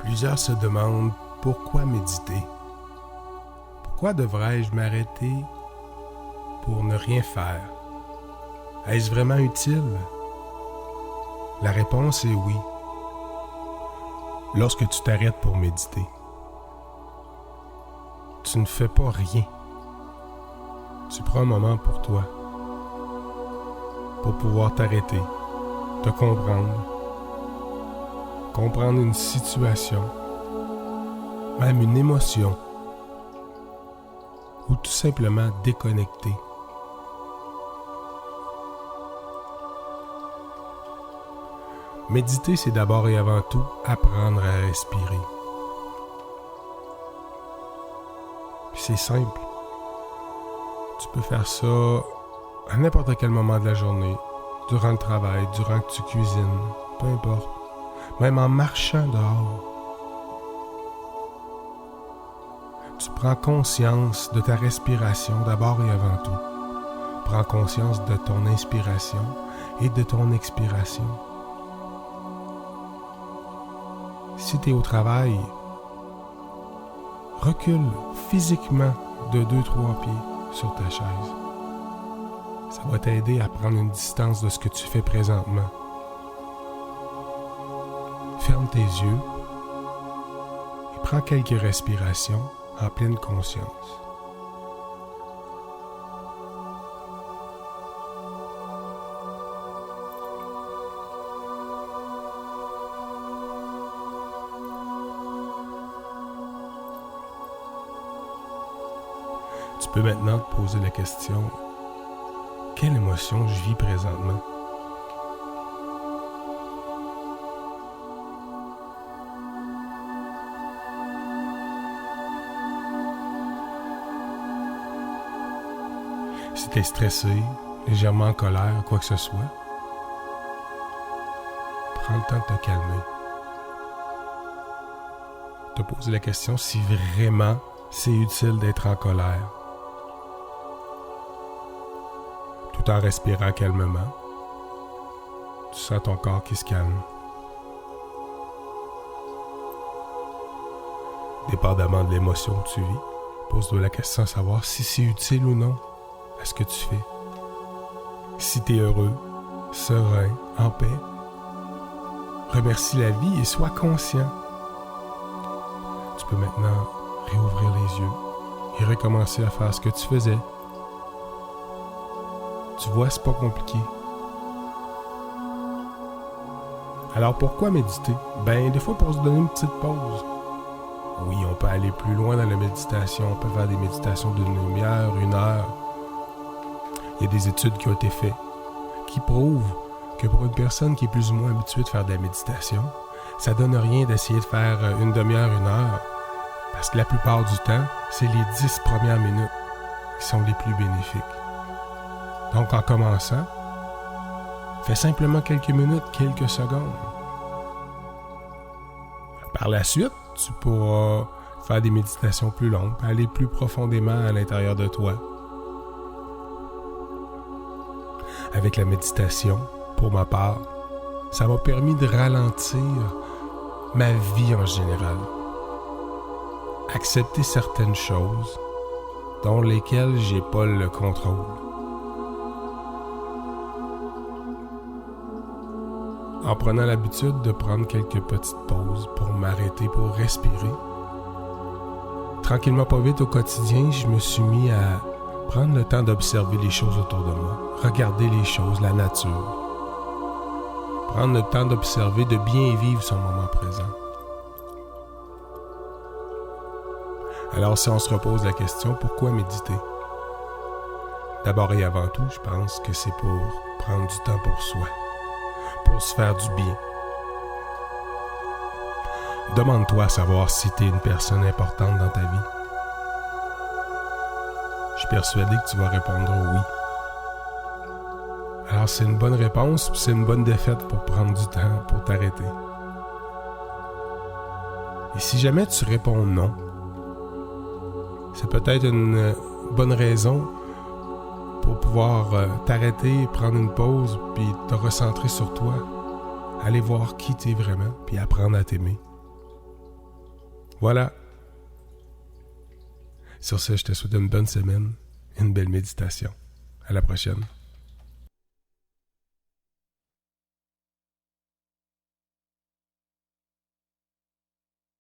Plusieurs se demandent pourquoi méditer. Pourquoi devrais-je m'arrêter pour ne rien faire? Est-ce vraiment utile? La réponse est oui. Lorsque tu t'arrêtes pour méditer, tu ne fais pas rien. Tu prends un moment pour toi, pour pouvoir t'arrêter, te comprendre une situation, même une émotion, ou tout simplement déconnecter. Méditer, c'est d'abord et avant tout apprendre à respirer. Puis c'est simple. Tu peux faire ça à n'importe quel moment de la journée, durant le travail, durant que tu cuisines, peu importe. Même en marchant dehors. Tu prends conscience de ta respiration d'abord et avant tout. Prends conscience de ton inspiration et de ton expiration. Si tu es au travail, recule physiquement de 2-3 pieds sur ta chaise. Ça va t'aider à prendre une distance de ce que tu fais présentement. Ferme tes yeux et prends quelques respirations en pleine conscience. Tu peux maintenant te poser la question, quelle émotion je vis présentement? Si tu es stressé, légèrement en colère, quoi que ce soit, prends le temps de te calmer. Te poser la question si vraiment c'est utile d'être en colère. Tout en respirant calmement, tu sens ton corps qui se calme. Dépendamment de l'émotion que tu vis, pose-toi la question de savoir si c'est utile ou non à ce que tu fais. Si tu es heureux, serein, en paix, remercie la vie et sois conscient. Tu peux maintenant réouvrir les yeux et recommencer à faire ce que tu faisais. Tu vois, c'est pas compliqué. Alors pourquoi méditer? Des fois pour se donner une petite pause. Oui, on peut aller plus loin dans la méditation. On peut faire des méditations d'une demi-heure, 1 heure. Il y a des études qui ont été faites qui prouvent que pour une personne qui est plus ou moins habituée de faire de la méditation, ça donne rien d'essayer de faire une demi-heure, 1 heure. Parce que la plupart du temps, c'est les 10 premières minutes qui sont les plus bénéfiques. Donc, en commençant, fais simplement quelques minutes, quelques secondes. Par la suite, tu pourras faire des méditations plus longues, aller plus profondément à l'intérieur de toi. Avec la méditation, pour ma part, ça m'a permis de ralentir ma vie en général. Accepter certaines choses dont lesquelles j'ai pas le contrôle. En prenant l'habitude de prendre quelques petites pauses pour m'arrêter, pour respirer. Tranquillement pas vite au quotidien, je me suis mis à prendre le temps d'observer les choses autour de moi, regarder les choses, la nature. Prendre le temps d'observer, de bien vivre son moment présent. Alors si on se repose la question, pourquoi méditer? D'abord et avant tout, je pense que c'est pour prendre du temps pour soi, pour se faire du bien. Demande-toi à savoir si tu es une personne importante dans ta vie. Je suis persuadé que tu vas répondre oui. Alors c'est une bonne réponse, puis c'est une bonne défaite pour prendre du temps, pour t'arrêter. Et si jamais tu réponds non, c'est peut-être une bonne raison pour pouvoir t'arrêter, prendre une pause, puis te recentrer sur toi. Aller voir qui tu es vraiment, puis apprendre à t'aimer. Voilà. Sur ce, je te souhaite une bonne semaine et une belle méditation. À la prochaine.